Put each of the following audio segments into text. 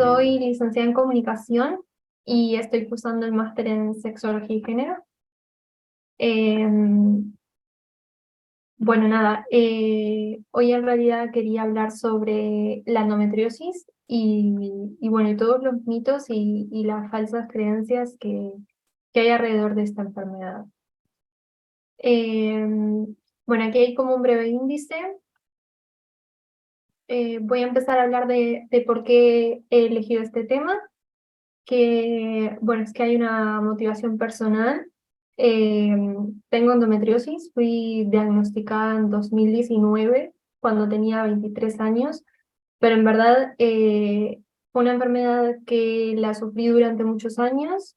Soy licenciada en comunicación y estoy cursando el máster en sexología y género. Em, bueno, nada, hoy en realidad quería hablar sobre la endometriosis y bueno, y todos los mitos y las falsas creencias que hay alrededor de esta enfermedad. Bueno, aquí hay como un breve índice. Voy a empezar a hablar de por qué he elegido este tema. Que, bueno, es que hay una motivación personal. Eh, Tengo endometriosis, fui diagnosticada en 2019, cuando tenía 23 años, pero en verdad fue una enfermedad que la sufrí durante muchos años.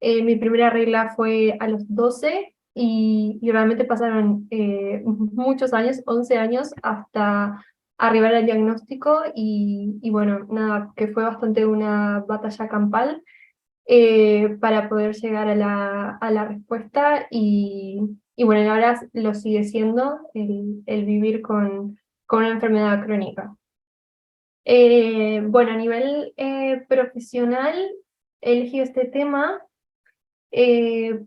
Mi primera regla fue a los 12 y realmente pasaron muchos años, 11 años, hasta arribar al diagnóstico y bueno, nada, que fue bastante una batalla campal para poder llegar a la respuesta y bueno, y ahora lo sigue siendo el vivir con una enfermedad crónica. Bueno, a nivel profesional he elegido este tema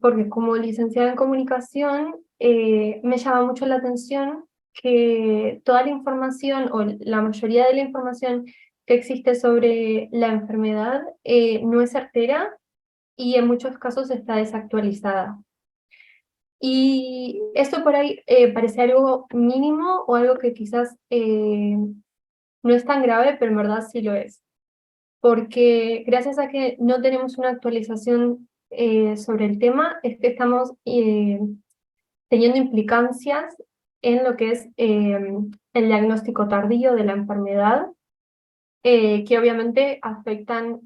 porque como licenciada en comunicación me llama mucho la atención que toda la información o la mayoría de la información que existe sobre la enfermedad no es certera y en muchos casos está desactualizada. Y esto por ahí parece algo mínimo o algo que quizás no es tan grave, pero en verdad sí lo es. Porque gracias a que no tenemos una actualización sobre el tema, es que estamos teniendo implicancias en lo que es el diagnóstico tardío de la enfermedad, que obviamente afectan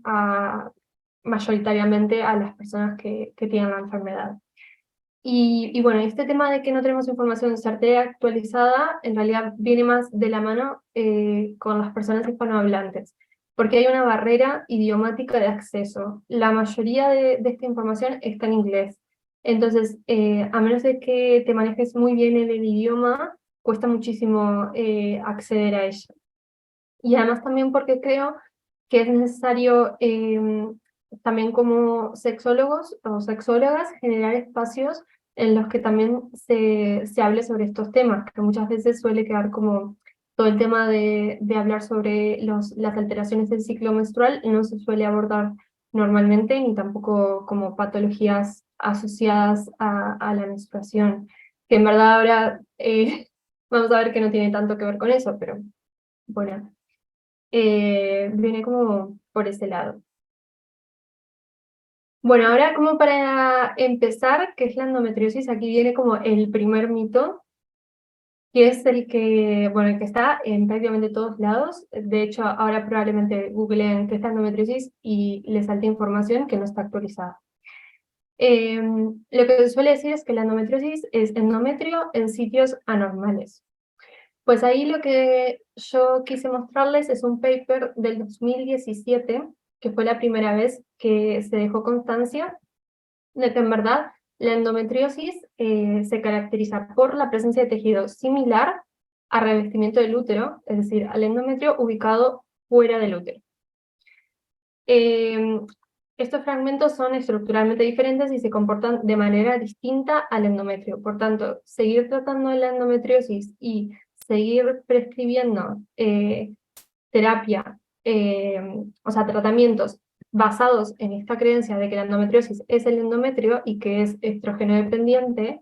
mayoritariamente a las personas que tienen la enfermedad. Y bueno, este tema de que no tenemos información certera actualizada, en realidad viene más de la mano con las personas hispanohablantes, porque hay una barrera idiomática de acceso. La mayoría de esta información está en inglés. Entonces, a menos de que te manejes muy bien en el idioma, cuesta muchísimo acceder a ella. Y además también porque creo que es necesario también como sexólogos o sexólogas generar espacios en los que también se hable sobre estos temas, que muchas veces suele quedar como todo el tema de hablar sobre las alteraciones del ciclo menstrual no se suele abordar normalmente, ni tampoco como patologías asociadas a la menstruación, que en verdad ahora vamos a ver que no tiene tanto que ver con eso, pero bueno viene como por ese lado. Bueno, ahora como para empezar, ¿qué es la endometriosis? Aquí viene como el primer mito, que es el que, bueno, el que está en prácticamente todos lados. De hecho, ahora probablemente googleen qué es la endometriosis y les salte información que no está actualizada. Lo que se suele decir es que la endometriosis es endometrio en sitios anormales. Pues ahí lo que yo quise mostrarles es un paper del 2017, que fue la primera vez que se dejó constancia de que en verdad la endometriosis se caracteriza por la presencia de tejido similar a revestimiento del útero, es decir, al endometrio ubicado fuera del útero. Eh, Estos fragmentos son estructuralmente diferentes y se comportan de manera distinta al endometrio. Por tanto, seguir tratando la endometriosis y seguir prescribiendo terapia, o sea, tratamientos basados en esta creencia de que la endometriosis es el endometrio y que es estrógeno dependiente,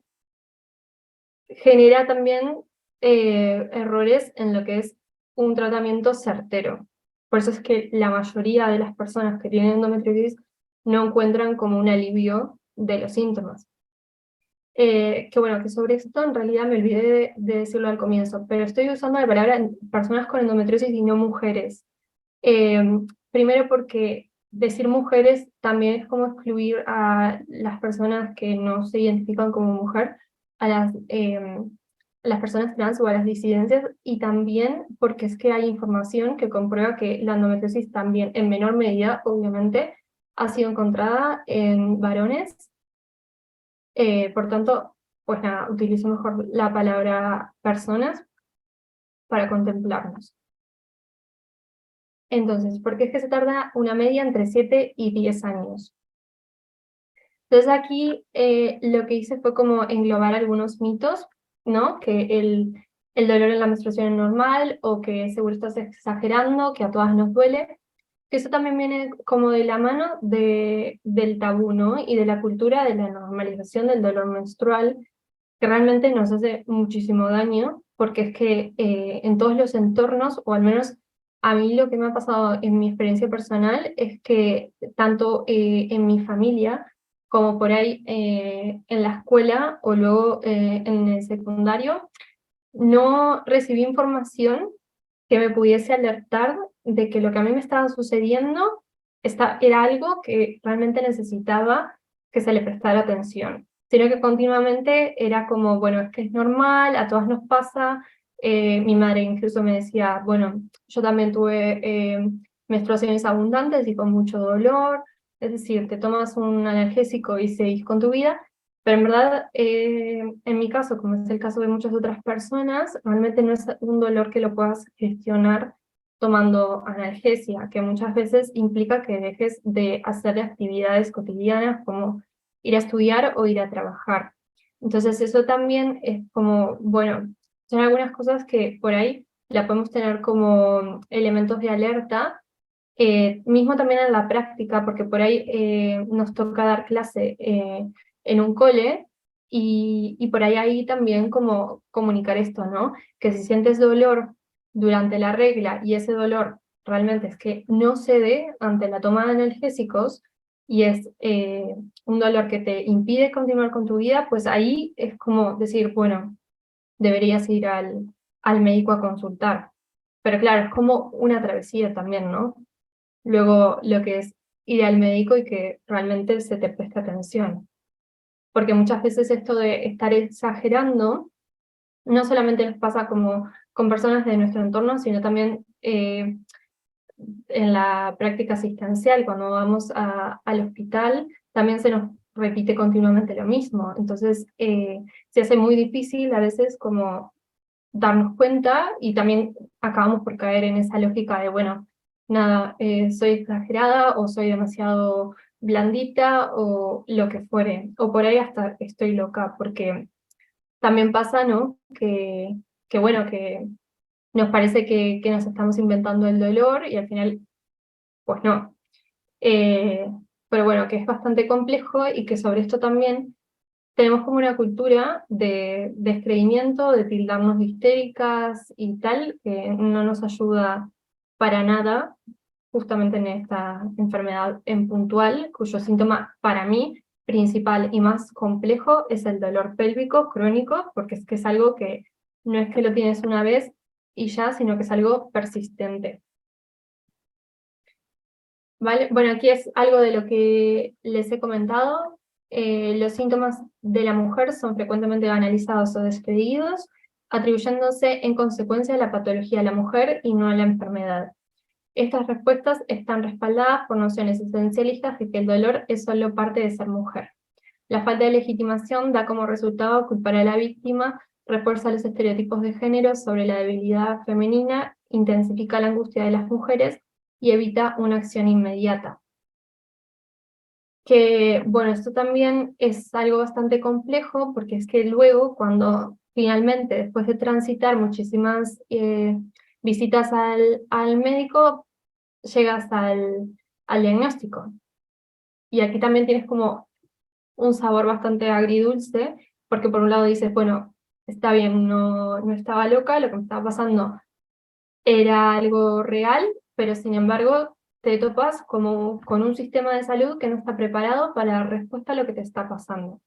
genera también errores en lo que es un tratamiento certero. Por eso es que la mayoría de las personas que tienen endometriosis no encuentran como un alivio de los síntomas. Que bueno, que sobre esto en realidad me olvidé de decirlo al comienzo, pero estoy usando la palabra personas con endometriosis y no mujeres. Eh, Primero porque decir mujeres también es como excluir a las personas que no se identifican como mujer, a las personas trans o a las disidencias, y también porque es que hay información que comprueba que la endometriosis también, en menor medida, obviamente, ha sido encontrada en varones. Por tanto, pues nada, utilizo mejor la palabra personas para contemplarnos. Entonces, ¿por qué es que se tarda una media entre 7 y 10 años? Entonces aquí lo que hice fue como englobar algunos mitos, ¿no? Que el dolor en la menstruación es normal, o que seguro estás exagerando, que a todas nos duele. Que eso también viene como de la mano del tabú, ¿no? Y de la cultura de la normalización del dolor menstrual, que realmente nos hace muchísimo daño, porque es que en todos los entornos, o al menos a mí lo que me ha pasado en mi experiencia personal, es que tanto en mi familia, como por ahí en la escuela o luego en el secundario, no recibí información que me pudiese alertar de que lo que a mí me estaba sucediendo era algo que realmente necesitaba que se le prestara atención, sino que continuamente era como, bueno, es que es normal, a todas nos pasa. Mi madre incluso me decía, bueno, yo también tuve menstruaciones abundantes y con mucho dolor, es decir, te tomas un analgésico y seguís con tu vida. Pero en verdad, en mi caso, como es el caso de muchas otras personas, realmente no es un dolor que lo puedas gestionar tomando analgesia, que muchas veces implica que dejes de hacer actividades cotidianas como ir a estudiar o ir a trabajar. Entonces eso también es como, bueno, son algunas cosas que por ahí la podemos tener como elementos de alerta, mismo también en la práctica, porque por ahí nos toca dar clase en un cole, y por ahí también como comunicar esto, ¿no? Que si sientes dolor durante la regla y ese dolor realmente es que no cede ante la toma de analgésicos y es un dolor que te impide continuar con tu vida, pues ahí es como decir, bueno, deberías ir al médico a consultar. Pero claro, es como una travesía también, ¿no? Luego lo que es ir al médico y que realmente se te preste atención. Porque muchas veces esto de estar exagerando no solamente nos pasa como con personas de nuestro entorno, sino también en la práctica asistencial, cuando vamos al hospital, también se nos repite continuamente lo mismo. Entonces se hace muy difícil a veces como darnos cuenta, y también acabamos por caer en esa lógica de, bueno, nada, soy exagerada o soy demasiado blandita o lo que fuere, o por ahí hasta estoy loca, porque también pasa, ¿no? Que bueno, que nos parece que nos estamos inventando el dolor y al final, pues no. Eh, pero bueno, que es bastante complejo y que sobre esto también tenemos como una cultura de descreimiento, de tildarnos de histéricas y tal, que no nos ayuda para nada, justamente en esta enfermedad en puntual, cuyo síntoma para mí principal y más complejo es el dolor pélvico crónico, porque es que es algo que no es que lo tienes una vez y ya, sino que es algo persistente. ¿Vale? Bueno, aquí es algo de lo que les he comentado. Los síntomas de la mujer son frecuentemente banalizados o descreídos, atribuyéndose en consecuencia a la patología de la mujer y no a la enfermedad. Estas respuestas están respaldadas por nociones esencialistas de que el dolor es solo parte de ser mujer. La falta de legitimación da como resultado culpar a la víctima, refuerza los estereotipos de género sobre la debilidad femenina, intensifica la angustia de las mujeres y evita una acción inmediata. Que, bueno, esto también es algo bastante complejo, porque es que luego, cuando finalmente, después de transitar muchísimas visitas al médico, llegas al diagnóstico. Y aquí también tienes como un sabor bastante agridulce, porque por un lado dices, bueno, está bien, no estaba loca, lo que me estaba pasando era algo real, pero sin embargo te topas como con un sistema de salud que no está preparado para dar respuesta a lo que te está pasando.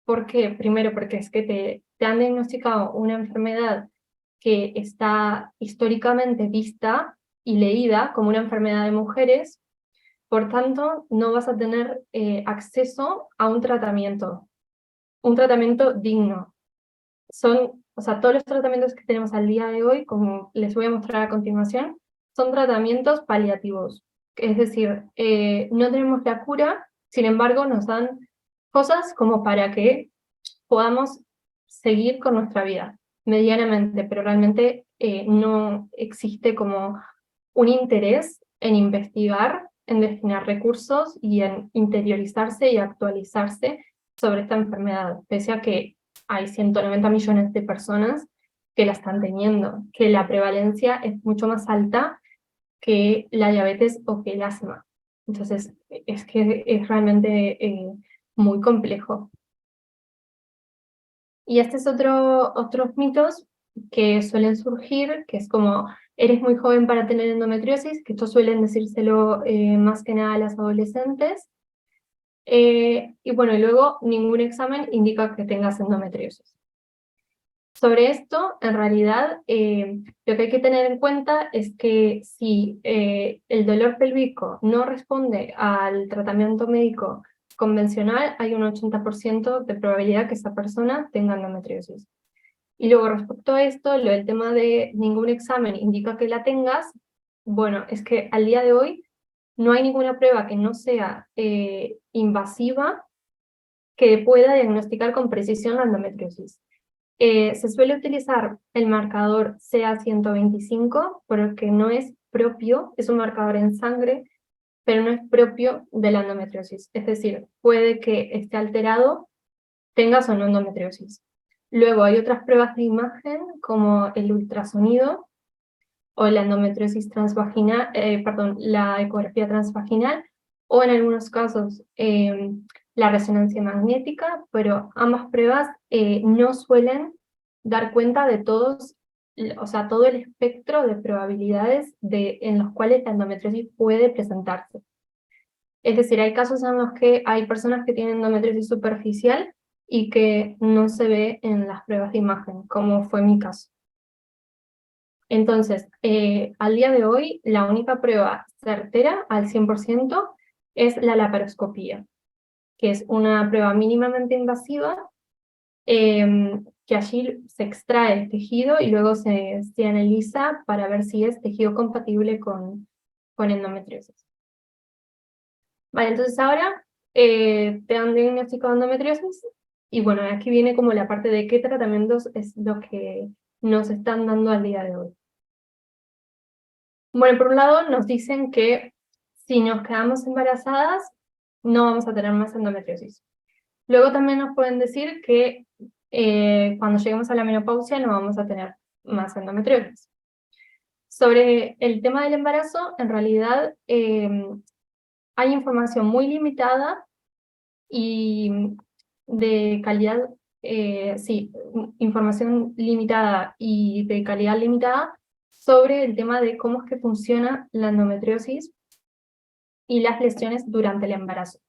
¿Por qué? Primero porque es que te han diagnosticado una enfermedad que está históricamente vista y leída como una enfermedad de mujeres, por tanto no vas a tener acceso a un tratamiento digno. O sea, todos los tratamientos que tenemos al día de hoy, como les voy a mostrar a continuación, son tratamientos paliativos. Es decir, no tenemos la cura, sin embargo, nos dan cosas como para que podamos seguir con nuestra vida, medianamente, pero realmente no existe como un interés en investigar, en destinar recursos y en interiorizarse y actualizarse sobre esta enfermedad, pese a que hay 190 millones de personas que la están teniendo, que la prevalencia es mucho más alta que la diabetes o que el asma. Entonces, es que es realmente muy complejo. Y este es otros mitos que suelen surgir, que es como, eres muy joven para tener endometriosis, que esto suelen decírselo más que nada a las adolescentes. Y bueno, y luego ningún examen indica que tengas endometriosis. Sobre esto, en realidad, lo que hay que tener en cuenta es que si el dolor pélvico no responde al tratamiento médico convencional, hay un 80% de probabilidad que esa persona tenga endometriosis. Y luego, respecto a esto, lo del tema de ningún examen indica que la tengas, bueno, es que al día de hoy no hay ninguna prueba que no sea invasiva que pueda diagnosticar con precisión la endometriosis. Se suele utilizar el marcador CA125 porque no es propio, es un marcador en sangre, pero no es propio de la endometriosis. Es decir, puede que esté alterado, tengas o no endometriosis. Luego hay otras pruebas de imagen como el ultrasonido o la endometriosis transvaginal, la ecografía transvaginal, o en algunos casos la resonancia magnética, pero ambas pruebas no suelen dar cuenta de todos, o sea, todo el espectro de probabilidades en los cuales la endometriosis puede presentarse. Es decir, hay casos en los que hay personas que tienen endometriosis superficial y que no se ve en las pruebas de imagen, como fue mi caso. Entonces, al día de hoy, la única prueba certera al 100% es la laparoscopía, que es una prueba mínimamente invasiva, que allí se extrae el tejido y luego se analiza para ver si es tejido compatible con endometriosis. Vale, entonces ahora te han diagnosticado endometriosis y bueno, aquí viene como la parte de qué tratamientos es lo que nos están dando al día de hoy. Bueno, por un lado nos dicen que si nos quedamos embarazadas no vamos a tener más endometriosis. Luego también nos pueden decir que cuando lleguemos a la menopausia no vamos a tener más endometriosis. Sobre el tema del embarazo, en realidad hay información muy limitada y de calidad, sí, información limitada y de calidad limitada sobre el tema de cómo es que funciona la endometriosis y las lesiones durante el embarazo.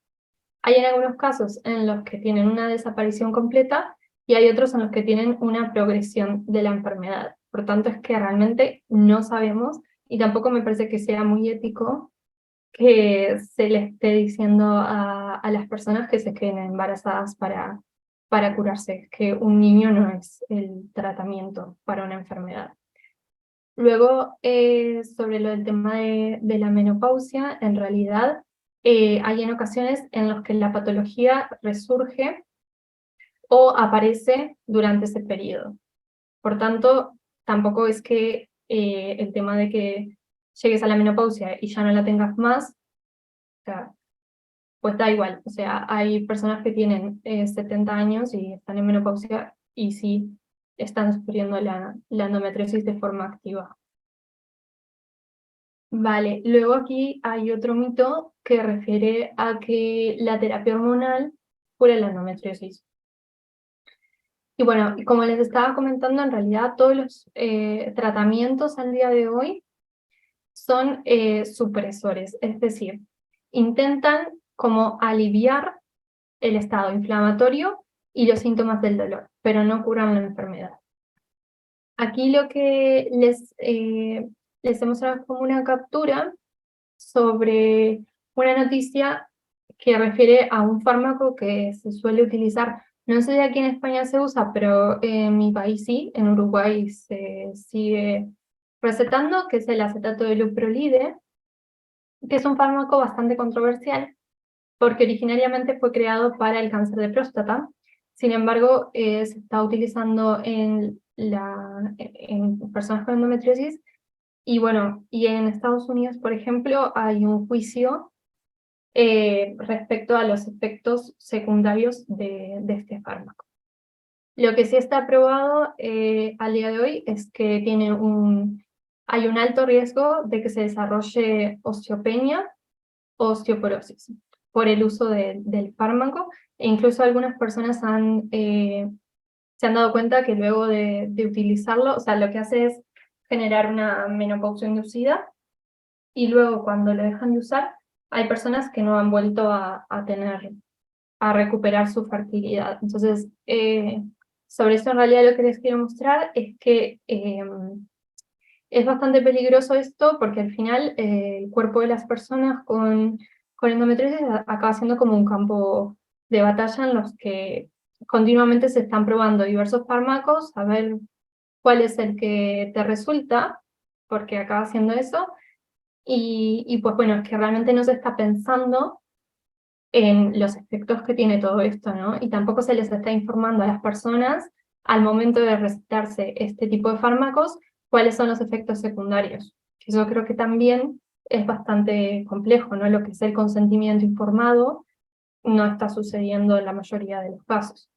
Hay en algunos casos en los que tienen una desaparición completa y hay otros en los que tienen una progresión de la enfermedad. Por tanto, es que realmente no sabemos y tampoco me parece que sea muy ético que se le esté diciendo a las personas que se queden embarazadas para curarse, que un niño no es el tratamiento para una enfermedad. Luego, sobre lo del tema de la menopausia, en realidad hay en ocasiones en las que la patología resurge o aparece durante ese periodo. Por tanto, tampoco es que el tema de que llegues a la menopausia y ya no la tengas más, o sea, pues da igual. O sea, hay personas que tienen 70 años y están en menopausia y sí están sufriendo la endometriosis de forma activa. Vale, luego aquí hay otro mito que refiere a que la terapia hormonal cura la endometriosis. Y bueno, como les estaba comentando, en realidad todos los tratamientos al día de hoy son supresores, es decir, intentan como aliviar el estado inflamatorio y los síntomas del dolor, pero no curan la enfermedad. Aquí lo que les hemos dado como una captura sobre una noticia que refiere a un fármaco que se suele utilizar, no sé si aquí en España se usa, pero en mi país sí, en Uruguay se sigue recetando, que es el acetato de luprolide, que es un fármaco bastante controversial, porque originariamente fue creado para el cáncer de próstata. Sin embargo, se está utilizando en personas con endometriosis Y bueno, y en Estados Unidos, por ejemplo, hay un juicio respecto a los efectos secundarios de este fármaco. Lo que sí está aprobado al día de hoy es que hay un alto riesgo de que se desarrolle osteopenia o osteoporosis por el uso del fármaco, e incluso algunas personas se han dado cuenta que luego de utilizarlo, o sea, lo que hace es generar una menopausia inducida, y luego cuando lo dejan de usar, hay personas que no han vuelto a recuperar su fertilidad. Entonces, sobre eso en realidad lo que les quiero mostrar es que es bastante peligroso esto, porque al final el cuerpo de las personas con endometriosis acaba siendo como un campo de batalla en los que continuamente se están probando diversos fármacos, a ver cuál es el que te resulta, porque acaba siendo eso, y pues bueno, es que realmente no se está pensando en los efectos que tiene todo esto, ¿no? Y tampoco se les está informando a las personas al momento de recetarse este tipo de fármacos cuáles son los efectos secundarios. Yo creo que también es bastante complejo, ¿no? Lo que es el consentimiento informado no está sucediendo en la mayoría de los casos.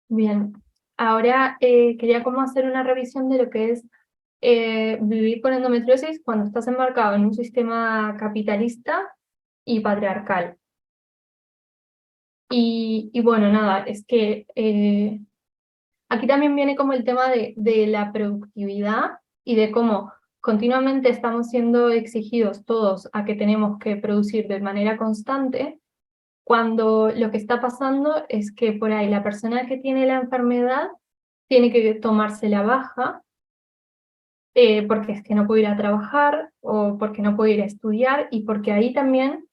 Bien, ahora quería como hacer una revisión de lo que es vivir con endometriosis cuando estás embarcado en un sistema capitalista y patriarcal. Y bueno, nada, es que aquí también viene como el tema de la productividad y de cómo continuamente estamos siendo exigidos todos a que tenemos que producir de manera constante, cuando lo que está pasando es que por ahí la persona que tiene la enfermedad tiene que tomarse la baja porque es que no puede ir a trabajar o porque no puede ir a estudiar, y porque ahí también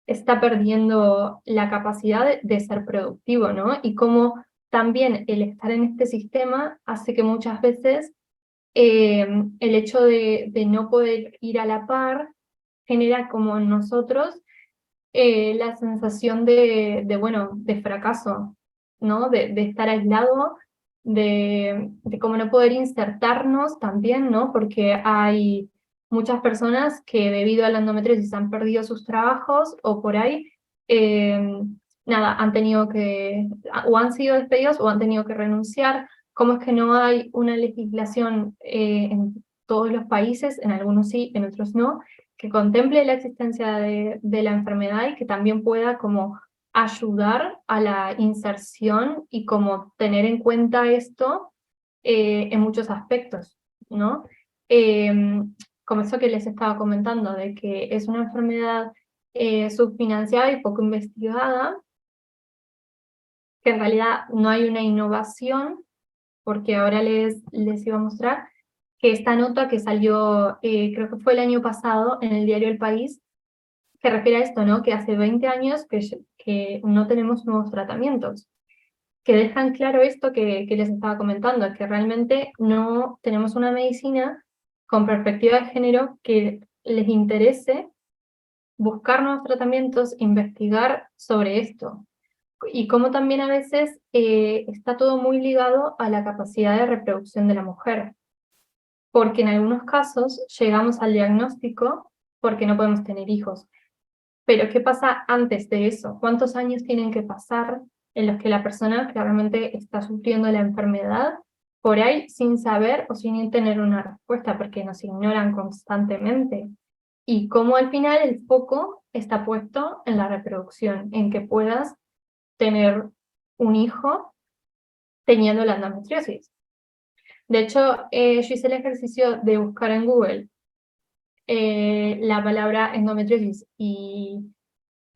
está perdiendo la capacidad de ser productivo, ¿no? Y cómo también el estar en este sistema hace que muchas veces el hecho de no poder ir a la par genera como en nosotros la sensación bueno, de fracaso, ¿no? De estar aislado, de cómo no poder insertarnos también, ¿no? Porque hay muchas personas que debido a la endometriosis han perdido sus trabajos o por ahí, nada, han tenido o han sido despedidos o han tenido que renunciar. ¿Cómo es que no hay una legislación en todos los países, en algunos sí, en otros no, que contemple la existencia de la enfermedad y que también pueda como ayudar a la inserción y como tener en cuenta esto en muchos aspectos, ¿no? Eh, Como eso que les estaba comentando, de que es una enfermedad subfinanciada y poco investigada, que en realidad no hay una innovación, porque ahora les iba a mostrar que esta nota que salió, creo que fue el año pasado, en el diario El País, se refiere a esto, ¿no? Que hace 20 años que no tenemos nuevos tratamientos, que dejan claro esto que les estaba comentando, que realmente no tenemos una medicina con perspectiva de género que les interese buscar nuevos tratamientos, investigar sobre esto. Y como también a veces está todo muy ligado a la capacidad de reproducción de la mujer, porque en algunos casos llegamos al diagnóstico porque no podemos tener hijos. Pero ¿qué pasa antes de eso? ¿Cuántos años tienen que pasar en los que la persona claramente está sufriendo la enfermedad por ahí sin saber o sin tener una respuesta, porque nos ignoran constantemente? Y cómo al final el foco está puesto en la reproducción, en que puedas tener un hijo teniendo la endometriosis. De hecho, yo hice el ejercicio de buscar en Google la palabra endometriosis y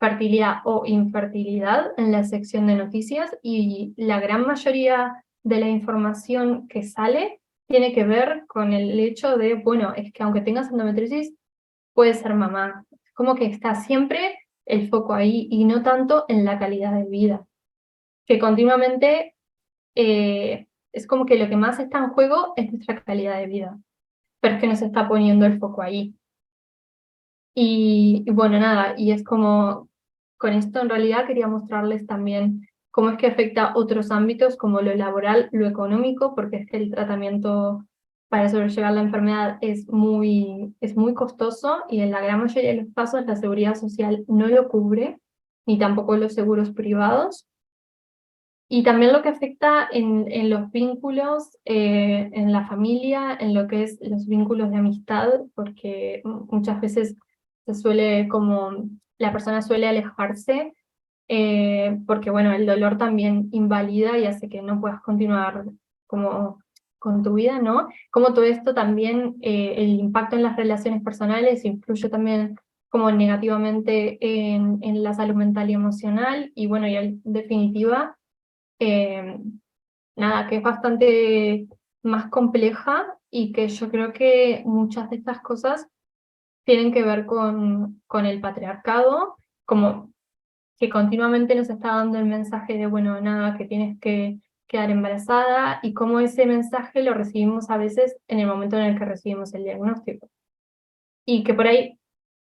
fertilidad o infertilidad en la sección de noticias, y la gran mayoría de la información que sale tiene que ver con el hecho de, bueno, es que aunque tengas endometriosis, puedes ser mamá. Como que está siempre el foco ahí y no tanto en la calidad de vida, que continuamente es como que lo que más está en juego es nuestra calidad de vida, pero es que no se está poniendo el foco ahí. Y bueno, nada, y es como, con esto en realidad quería mostrarles también cómo es que afecta otros ámbitos como lo laboral, lo económico, porque es que el tratamiento para sobrellevar la enfermedad es muy costoso y en la gran mayoría de los casos la seguridad social no lo cubre, ni tampoco los seguros privados. Y también lo que afecta en los vínculos, en la familia, en lo que es los vínculos de amistad, porque muchas veces la persona suele alejarse, porque bueno, el dolor también invalida y hace que no puedas continuar como con tu vida, ¿no? Como todo esto también, el impacto en las relaciones personales influye también como negativamente en la salud mental y emocional, y bueno, y en definitiva, eh, nada, que es bastante más compleja y que yo creo que muchas de estas cosas tienen que ver con el patriarcado, como que continuamente nos está dando el mensaje de, bueno, nada, que tienes que quedar embarazada, y cómo ese mensaje lo recibimos a veces en el momento en el que recibimos el diagnóstico. Y que por ahí,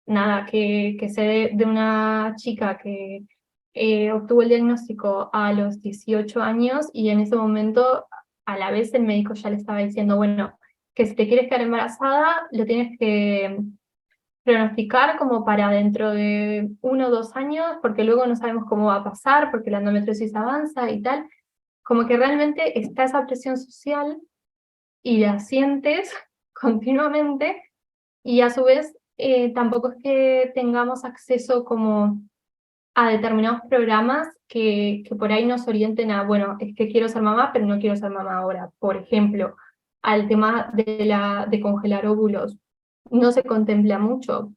nada, que sé de una chica que obtuvo el diagnóstico a los 18 años y en ese momento a la vez el médico ya le estaba diciendo, bueno, que si te quieres quedar embarazada lo tienes que pronosticar como para dentro de 1 o 2 años, porque luego no sabemos cómo va a pasar, porque la endometriosis avanza y tal. Como que realmente está esa presión social y la sientes continuamente, y a su vez tampoco es que tengamos acceso como a determinados programas que por ahí nos orienten a, bueno, es que quiero ser mamá, pero no quiero ser mamá ahora. Por ejemplo, al tema de congelar óvulos, no se contempla mucho,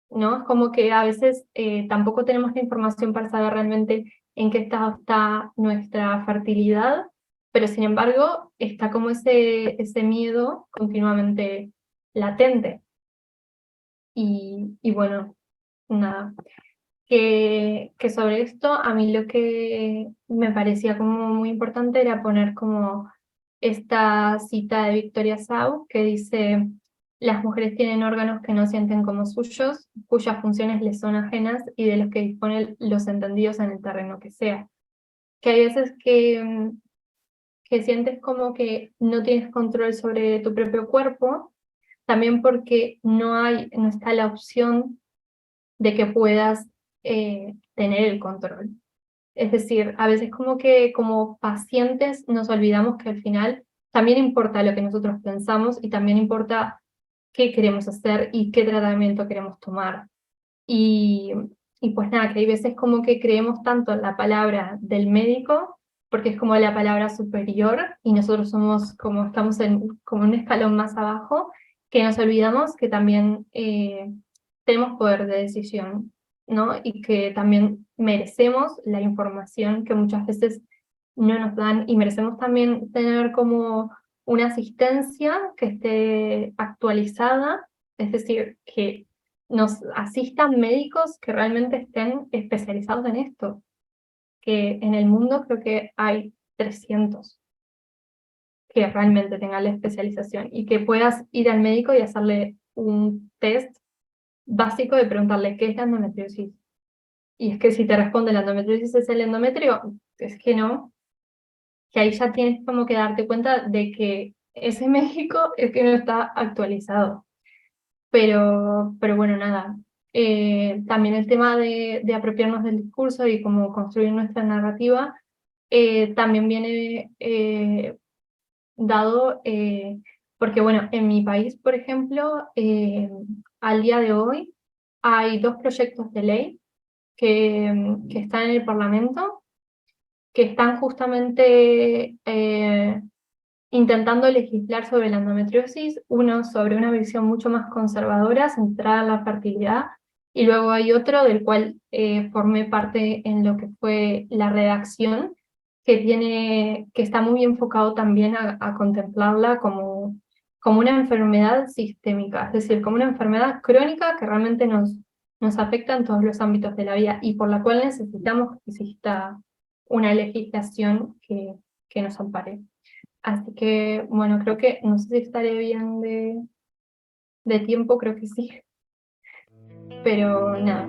¿no? Es como que a veces tampoco tenemos la información para saber realmente en qué estado está nuestra fertilidad, pero sin embargo está como ese miedo continuamente latente. Y bueno, nada, que sobre esto a mí lo que me parecía como muy importante era poner como esta cita de Victoria Sau que dice: las mujeres tienen órganos que no sienten como suyos, cuyas funciones les son ajenas y de los que disponen los entendidos en el terreno que sea. Que hay veces que sientes como que no tienes control sobre tu propio cuerpo, también porque no está la opción de que puedas tener el control. Es decir, a veces como que como pacientes nos olvidamos que al final también importa lo que nosotros pensamos y también importa qué queremos hacer y qué tratamiento queremos tomar. Y, y pues nada, que hay veces como que creemos tanto en la palabra del médico, porque es como la palabra superior y nosotros somos como estamos como un escalón más abajo, que nos olvidamos que también tenemos poder de decisión, ¿no? Y que también merecemos la información que muchas veces no nos dan, y merecemos también tener como una asistencia que esté actualizada, es decir, que nos asistan médicos que realmente estén especializados en esto, que en el mundo creo que hay 300 que realmente tengan la especialización y que puedas ir al médico y hacerle un test básico de preguntarle qué es la endometriosis. Y es que si te responde la endometriosis es el endometrio, es que no, que ahí ya tienes como que darte cuenta de que ese médico es que no está actualizado. Pero bueno, nada. También el tema de apropiarnos del discurso y cómo construir nuestra narrativa también viene dado porque, bueno, en mi país, por ejemplo, al día de hoy hay 2 proyectos de ley que están en el Parlamento, que están justamente intentando legislar sobre la endometriosis, uno sobre una visión mucho más conservadora, centrada en la fertilidad, y luego hay otro del cual formé parte en lo que fue la redacción, que está muy enfocado también a contemplarla como una enfermedad sistémica, es decir, como una enfermedad crónica que realmente nos afecta en todos los ámbitos de la vida y por la cual necesitamos que exista una legislación que nos ampare. Así que, bueno, creo que, no sé si estaré bien de tiempo, creo que sí, pero nada,